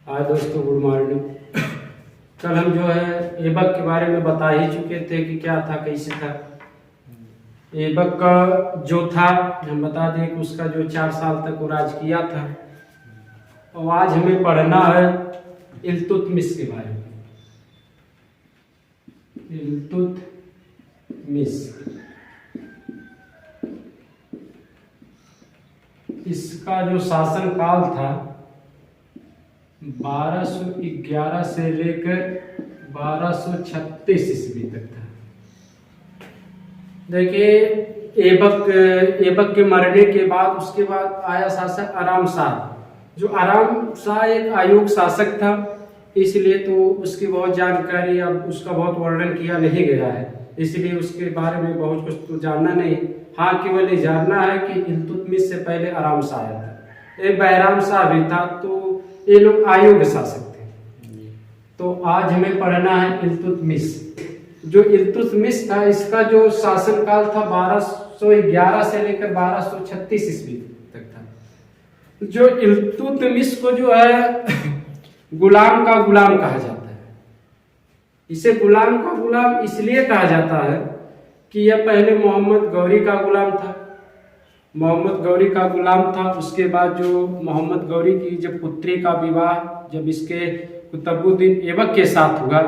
हाय दोस्तों, good morning. कल हम जो है ऐबक के बारे में बता ही चुके थे कि क्या था, कैसे था। ऐबक का जो था, हम बता दें कि उसका जो 4 साल तक वो राज किया था। और आज हमें पढ़ना है इल्तुतमिश के बारे में। इल्तुतमिश, इसका जो शासन काल था 1211 से लेकर 1236 ईस्वी तक था। देखिए, ऐबक के मरने के बाद उसके बाद आया शासक आराम शाह। जो आराम शाह एक अयोग्य शासक था, इसलिए तो उसकी बहुत जानकारी, अब उसका बहुत वर्णन किया नहीं गया है, इसलिए उसके बारे में बहुत कुछ तो जानना नहीं। हाँ, केवल ये जानना है कि इल्तुतमिश से पहले आराम शाह आया था, एक बैराम शाह भी था, तो ये लोग अयोग्य शासक थे। तो आज हमें पढ़ना है इल्तुतमिश। जो इल्तुतमिश था, इसका जो शासनकाल था 1211 से लेकर 1236 ईस्वी तक था। जो इल्तुतमिश को जो है गुलाम का गुलाम कहा जाता है। इसे गुलाम का गुलाम इसलिए कहा जाता है कि यह पहले मोहम्मद गौरी का गुलाम था। मोहम्मद गौरी का गुलाम था। उसके बाद जो मोहम्मद गौरी की जब पुत्री का विवाह जब इसके कुतुबुद्दीन ऐबक के साथ हुआ,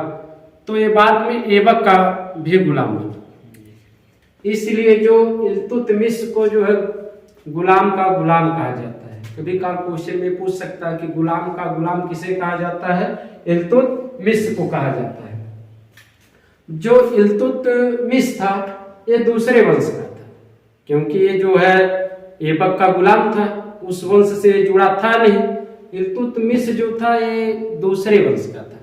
तो ये बाद में ऐबक का भी गुलाम था। इसलिए जो इल्तुतमिश को जो है गुलाम का गुलाम कहा जाता है। कभी काल क्वेश्चन में पूछ सकता है कि गुलाम का गुलाम किसे कहा जाता है? इल्तुतमिश को कहा जाता है। जो इल्तुतमिश था ये दूसरे वंश का था, क्योंकि ये जो है ऐबक का गुलाम था, उस वंश से जुड़ा था नहीं। इल्तुतमिश जो था ये दूसरे वंश का था।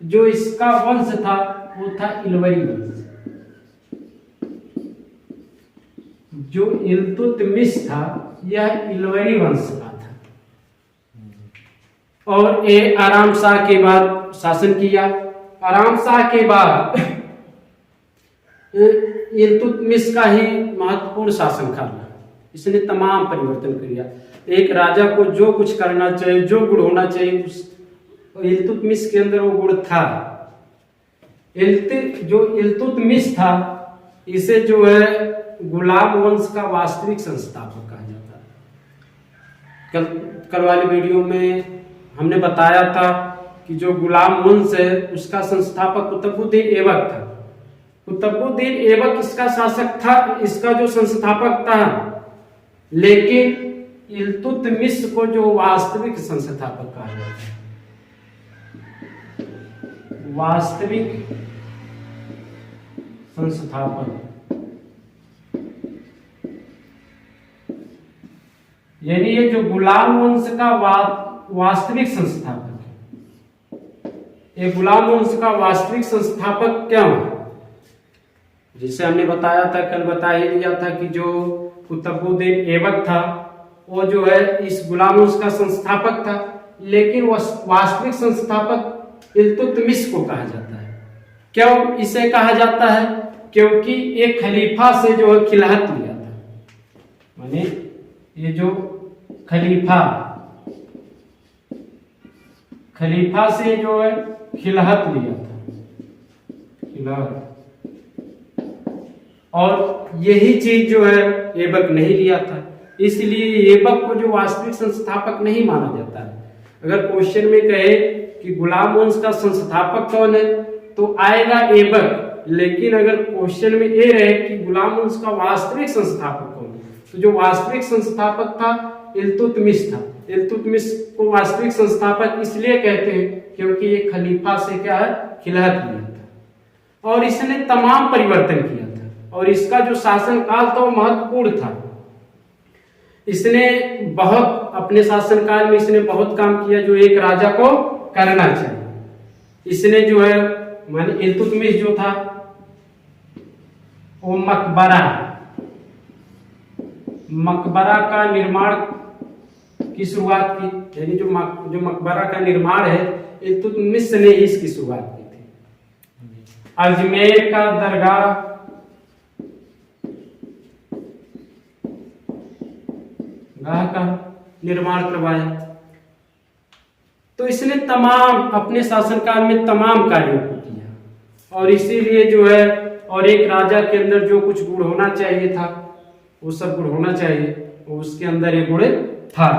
जो इसका वंश था वो था इलवरी वंश। जो इल्तुतमिश था यह इलवरी वंश का था, और ये आराम शाह के बाद शासन किया। आराम शाह के बाद इल्तुतमिश का ही महत्वपूर्ण शासनकाल रहा। इसने तमाम परिवर्तन किया। एक राजा को जो कुछ करना चाहिए, जो गुण होना चाहिए, उस इल्तुतमिश के अंदर वो गुण था। जो इल्तुतमिश था, इसे जो है गुलाम वंश का वास्तविक संस्थापक कहा जाता है। कल वाली वीडियो में हमने बताया था कि जो गुलाम वंश है उसका संस्थापक कुतुबुद्दीन ऐबक था। कुतुबुद्दीन ऐबक इसका शासक था, इसका जो संस्थापक था। लेकिन इल्तुतमिश को जो वास्तविक संस्थापक कहा जाता है, वास्तविक संस्थापक, यानी ये जो गुलाम वंश का वास्तविक संस्थापक है। ये गुलाम वंश का वास्तविक संस्थापक क्या है? जिसे हमने बताया था, कल बता ही दिया था कि जो कुतुबुद्दीन ऐबक था वो जो है इस गुलाम वंश का संस्थापक था, लेकिन वास्तविक संस्थापक इल्तुतमिश को कहा जाता है। क्यों इसे कहा जाता है? क्योंकि एक खलीफा से जो है खिलाहत लिया था। माने ये जो खलीफा से जो है खिलाहत लिया था, खिलाहत। और यही चीज जो है ऐबक नहीं लिया था, इसलिए ऐबक को जो वास्तविक संस्थापक नहीं माना जाता है। अगर क्वेश्चन में कहे कि गुलाम वंश का संस्थापक कौन है, तो आएगा ऐबक। लेकिन अगर क्वेश्चन में ये रहे कि गुलाम वंश का वास्तविक संस्थापक कौन है, तो जो वास्तविक संस्थापक था इल्तुतमिश था। इल्तुतमिश को वास्तविक संस्थापक इसलिए कहते हैं क्योंकि ये खलीफा से क्या है, खिलाहत लिया था, और इसने तमाम परिवर्तन किया था। और इसका जो शासन काल था वो महत्वपूर्ण था। इसने बहुत अपने शासनकाल में इसने बहुत काम किया जो एक राजा को करना चाहिए। इसने जो है माने इल्तुतमिश जो था वो मकबरा का निर्माण की शुरुआत की। यानी जो मकबरा का निर्माण है, इल्तुतमिश ने इसकी शुरुआत की थी। अजमेर का दरगाह का निर्माण करवाया। तो इसने तमाम अपने शासनकाल में तमाम कार्यों को किया, और इसीलिए जो है, और एक राजा के अंदर जो कुछ गुण होना चाहिए था वो सब गुण होना चाहिए, वो उसके अंदर ये गुण था।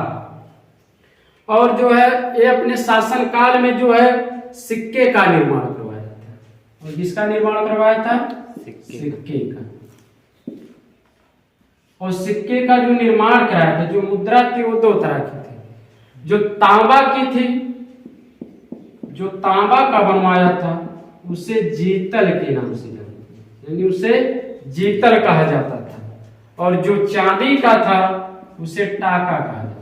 और जो है ये अपने शासनकाल में जो है सिक्के का निर्माण करवाया था। और किसका निर्माण करवाया था? सिक्के का। और सिक्के का जो निर्माण कराया था, जो मुद्रा थी वो दो तरह की थी। जो तांबा की थी, जो तांबा का बनवाया था उसे जीतल के नाम से जानते, यानी उसे जीतल कहा जाता था। और जो चांदी का था उसे टाका कहा जाता था।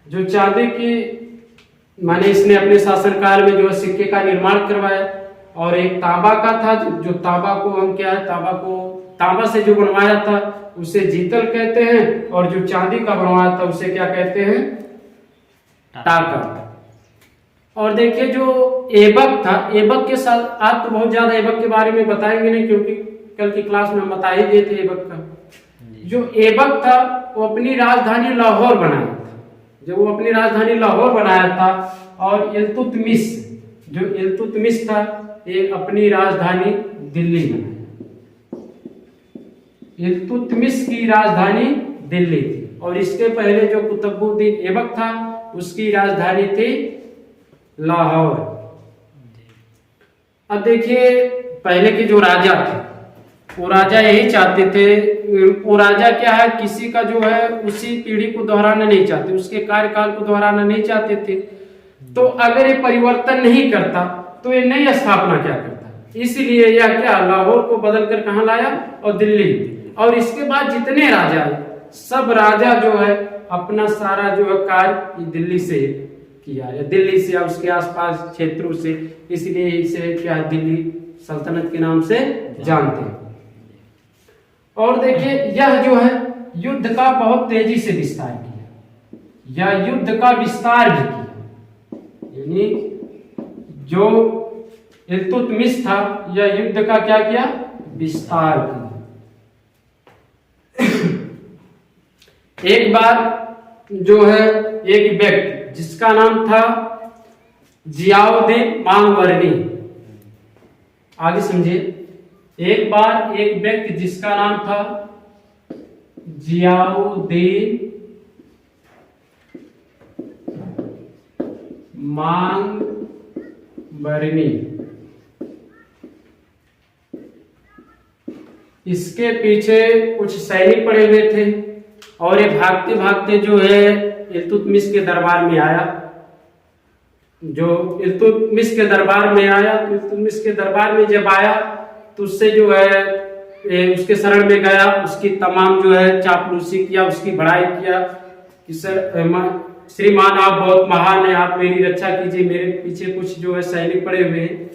जो चांदी की माने इसने अपने शासनकाल में जो है सिक्के का निर्माण करवाया। और एक तांबा का था, जो तांबा को हम क्या है, तांबा से जो बनवाया था उसे जीतल कहते हैं, और जो चांदी का बनवाया था उसे क्या कहते हैं? टाका। और देखिए जो एबक था, एबक के साथ आज तो बहुत ज्यादा एबक के बारे में बताएंगे नहीं, क्योंकि कल की क्लास में हम बता ही दिए थे एबक का। जो एबक था वो अपनी राजधानी लाहौर बनाया था। जब वो अपनी राजधानी लाहौर बनाया था, और इल्तुतमिश, जो इल्तुतमिश था ये अपनी राजधानी दिल्ली बनाया। इल्तुतमिश की राजधानी दिल्ली थी। और इसके पहले जो कुतुबुद्दीन ऐबक था उसकी राजधानी थी लाहौर। अब देखिए पहले के जो राजा थे वो राजा यही चाहते थे, वो राजा क्या है, किसी का जो है उसी पीढ़ी को दोहराना नहीं चाहते, उसके कार्यकाल को दोहराना नहीं चाहते थे। तो अगर ये परिवर्तन नहीं करता तो ये नई स्थापना क्या करता, इसलिए यह क्या लाहौर को बदल कर कहां लाया, और दिल्ली। और इसके बाद जितने राजा आए सब राजा जो है अपना सारा जो है कार्य दिल्ली से किया, या दिल्ली से या उसके आसपास क्षेत्रों से, इसलिए इसे क्या दिल्ली सल्तनत के नाम से जानते हैं। और देखिए यह जो है युद्ध का बहुत तेजी से विस्तार किया, या युद्ध का विस्तार भी किया, यानी जो इल्तुतमिश था यह युद्ध का क्या किया, विस्तार किया। एक बार जो है एक व्यक्ति जिसका नाम था जियाउद्दीन मांगवरनी, आगे समझिए, एक बार एक व्यक्ति जिसका नाम था जियाउद्दीन मांगवरनी, इसके पीछे कुछ सैनिक पड़े हुए थे, और ये भागते भागते जो है इल्तुतमिश के दरबार में आया। जो इल्तुतमिश के दरबार में आया, तो इल्तुतमिश के दरबार में जब आया तो उससे जो है उसके शरण में गया, उसकी तमाम जो है चापलूसी किया, उसकी बड़ाई किया कि सर श्रीमान आप बहुत महान हैं, आप मेरी रक्षा कीजिए, मेरे पीछे कुछ जो है सैनिक पड़े हुए हैं।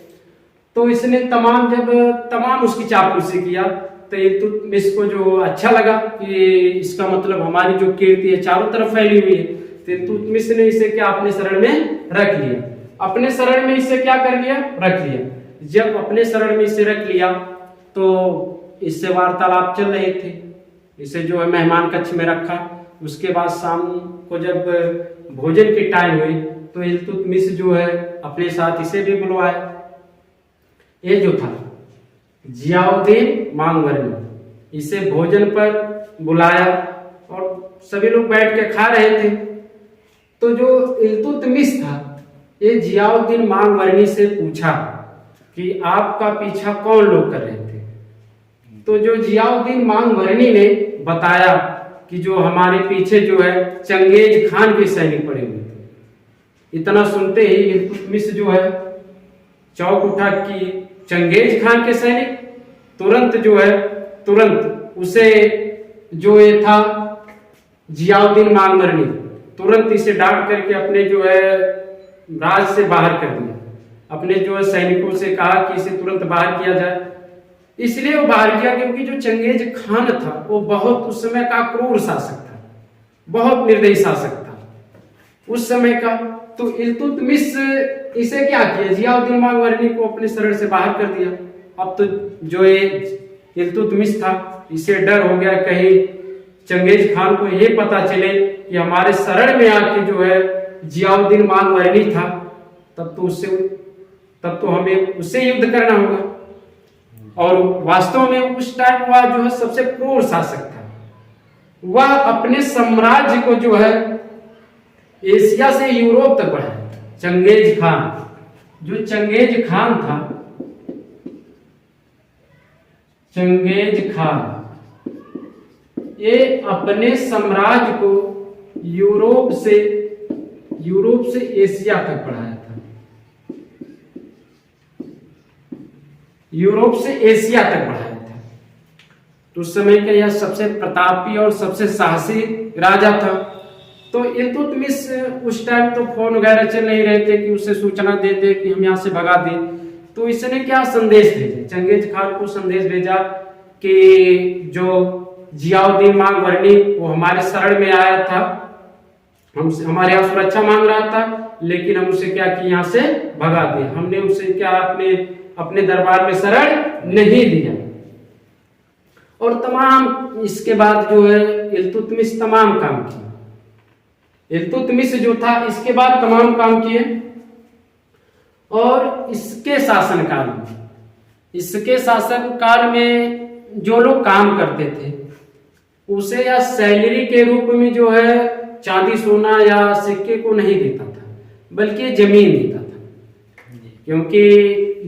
तो इसने तमाम उसकी चापलूसी किया, तो इल्तुतमिश को जो अच्छा लगा कि इसका मतलब हमारी जो कीर्ति है चारों तरफ फैली हुई है, तो इल्तुतमिश ने इसे क्या अपने शरण में रख लिया। अपने शरण में इसे क्या कर लिया, रख लिया। जब अपने शरण में इसे रख लिया तो इससे वार्तालाप चल रहे थे, इसे जो है मेहमान कक्ष में रखा। उसके बाद शाम को जब भोजन की टाइम हुई तो इल्तुतमिश जो है अपने साथ इसे भी बुलवाया। ये जो था जियाउद्दीन मांगवरनी, इसे भोजन पर बुलाया और सभी लोग बैठ के खा रहे थे। तो जो इल्तुतमिश था ये जियाउद्दीन मांगवरनी से पूछा कि आपका पीछा कौन लोग कर रहे थे। तो जो जियाउद्दीन मांगवरनी ने बताया कि जो हमारे पीछे जो है चंगेज खान के सैनिक पड़े हुए थे। इतना सुनते ही इल्तुतमिश जो है चौंक उठा कि चंगेज खान के सैनिक, तुरंत उसे जो ये था जियाउद्दीन मांगवरनी तुरंत इसे डांट करके अपने जो है राज से बाहर कर दिया। अपने जो है सैनिकों से कहा कि इसे तुरंत बाहर किया जाए। इसलिए वो बाहर किया क्योंकि जो चंगेज खान था वो बहुत उस समय का क्रूर शासक था, बहुत निर्दयी शासक था उस समय का। तो इल्तुतमिश इसे क्या किया, जियाउद्दीन मांगवरनी को अपने शरण से बाहर कर दिया। अब तो जो ये इल्तुतमिश था इसे डर हो गया कहीं चंगेज खान को ये पता चले कि हमारे शरण में आके जो है जियाउद्दीन मांगवरनी था, तब तो हमें उससे युद्ध करना होगा। और वास्तव में उस टाइम वह जो है सबसे क्रूर शासक था। वह अपने साम्राज्य को जो है एशिया से यूरोप तक बढ़ाया। चंगेज खान, जो चंगेज खान था, चंगेज खान ये अपने साम्राज्य को यूरोप से एशिया तक बढ़ाया था। यूरोप से एशिया तक बढ़ाया था। तो उस समय का यह सबसे प्रतापी और सबसे साहसी राजा था। तो इल्तुतमिश उस टाइम तो फोन वगैरह चल नहीं रहे थे कि उसे सूचना दे दे कि हम यहाँ से भगा दें। तो इसने क्या संदेश भेजा, चंगेज खान को संदेश भेजा कि जो जियाउद्दीन मांगवरनी वो हमारे शरण में आया था, हमारे यहाँ सुरक्षा मांग रहा था, लेकिन हम उसे क्या कि यहाँ से भगा दिया। हमने उसे क्या अपने दरबार में शरण नहीं दिया। और तमाम इसके बाद जो है इल्तुतमिश तमाम काम किए। इल्तुतमिश जो था इसके बाद तमाम काम किए। और इसके शासनकाल में जो लोग काम करते थे उसे या सैलरी के रूप में जो है चांदी सोना या सिक्के को नहीं देता था, बल्कि जमीन देता था, क्योंकि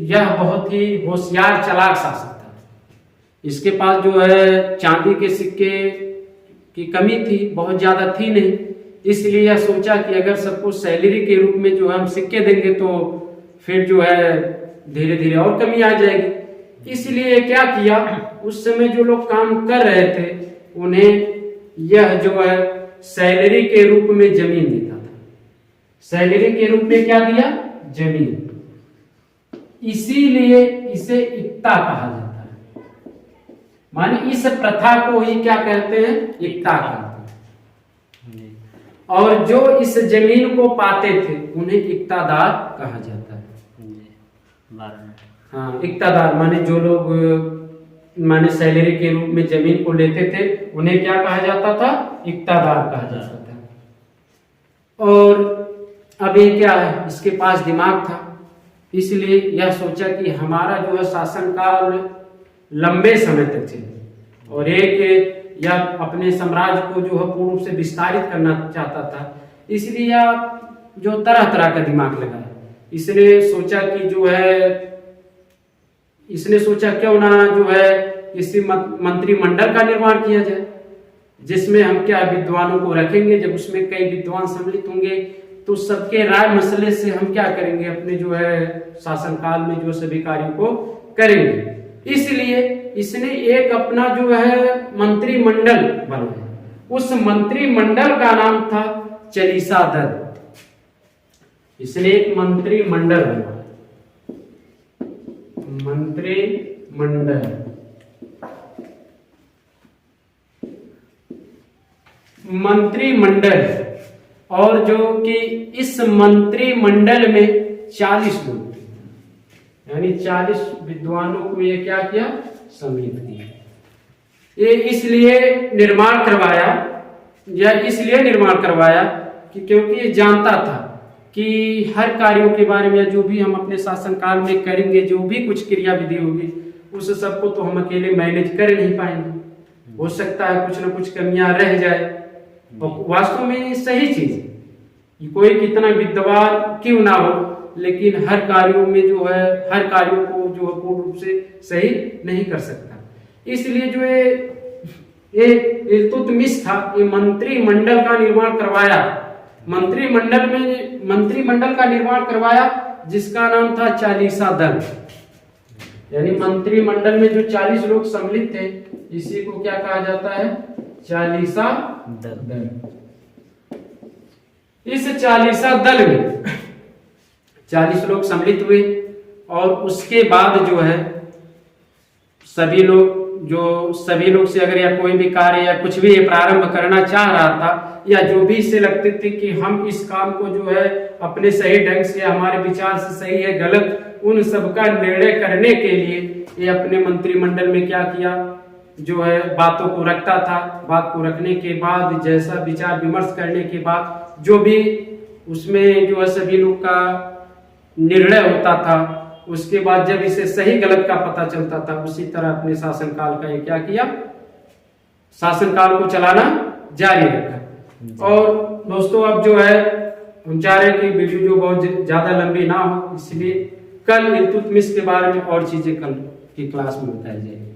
यह बहुत ही होशियार चालाक शासक था। इसके पास जो है चांदी के सिक्के की कमी थी, बहुत ज्यादा थी नहीं। इसलिए यह सोचा कि अगर सबको सैलरी के रूप में जो हम सिक्के देंगे तो फिर जो है धीरे धीरे और कमी आ जाएगी। इसलिए क्या किया, उस समय जो लोग काम कर रहे थे उन्हें यह जो है सैलरी के रूप में जमीन देता था। सैलरी के रूप में क्या दिया, जमीन। इसीलिए इसे इक्ता कहा जाता है। माने इस प्रथा को ही क्या कहते हैं, इक्ता कहते हैं। और जो इस जमीन को पाते थे उन्हें इक्तादार कहा जाता है। हाँ, इक्तादार माने जो लोग माने सैलरी के रूप में जमीन को लेते थे उन्हें क्या कहा जाता था, इक्तादार कहा जाता था। और अब ये क्या है, इसके पास दिमाग था, इसलिए यह सोचा कि हमारा जो है शासनकाल लंबे समय तक चले और एक या अपने साम्राज्य को जो है पूर्ण रूप से विस्तारित करना चाहता था। इसलिए यह जो तरह तरह का दिमाग लगाया। इसने सोचा क्यों ना जो है किसी मंत्रिमंडल का निर्माण किया जाए, जिसमें हम क्या विद्वानों को रखेंगे। जब उसमें कई विद्वान सम्मिलित होंगे तो सबके राय मसले से हम क्या करेंगे, अपने जो है शासनकाल में जो सभी कार्यों को करेंगे। इसलिए इसने एक अपना जो है मंत्रिमंडल बनाया। उस मंत्रिमंडल का नाम था चालीसा दल। इसने एक मंत्रिमंडल बनाया, मंत्रिमंडल। और जो कि इस मंत्रिमंडल में 40 लोग थे, यानी 40 विद्वानों को ये क्या किया, सम्मिलित किया। ये इसलिए निर्माण करवाया कि क्योंकि ये जानता था कि हर कार्यों के बारे में जो भी हम अपने शासनकाल में करेंगे, जो भी कुछ क्रिया विधि होगी, उस सबको तो हम अकेले मैनेज कर नहीं पाएंगे। हो सकता है कुछ ना कुछ कमियां रह जाए। और वास्तव में सही चीज है, कोई कितना विद्वान क्यों ना हो, लेकिन हर कार्यों को जो है पूर्ण रूप से सही नहीं कर सकता। इसलिए जो ये इल्तुतमिश था, ये मंत्रिमंडल का निर्माण करवाया। मंत्रिमंडल का निर्माण करवाया जिसका नाम था चालीसा दल। यानी मंत्रिमंडल में जो 40 लोग सम्मिलित थे, इसी को क्या कहा जाता है, चालीसा दल। इस चालीसा दल में 40 लोग सम्मिलित हुए और उसके बाद जो है सभी लोग से अगर या कोई भी कार्य या कुछ भी प्रारंभ करना चाह रहा था, या जो भी इसे लगते थे कि हम इस काम को जो है अपने सही ढंग से, हमारे विचार से सही है गलत, उन सब का निर्णय करने के लिए ये अपने मंत्रिमंडल में क्या किया, जो है बातों को रखता था। बात को रखने के बाद जैसा विचार विमर्श करने के बाद जो भी उसमें जो है सभी लोग का निर्णय होता था, उसके बाद जब इसे सही गलत का पता चलता था, उसी तरह अपने शासनकाल का ये क्या किया, शासनकाल को चलाना जारी रखा। और दोस्तों अब जो है हम चाह रहे हैं कि वीडियो जो बहुत ज्यादा लंबी ना हो, इसलिए कल इल्तुतमिश के बारे में और चीजें कल की क्लास में बताई जाएगी।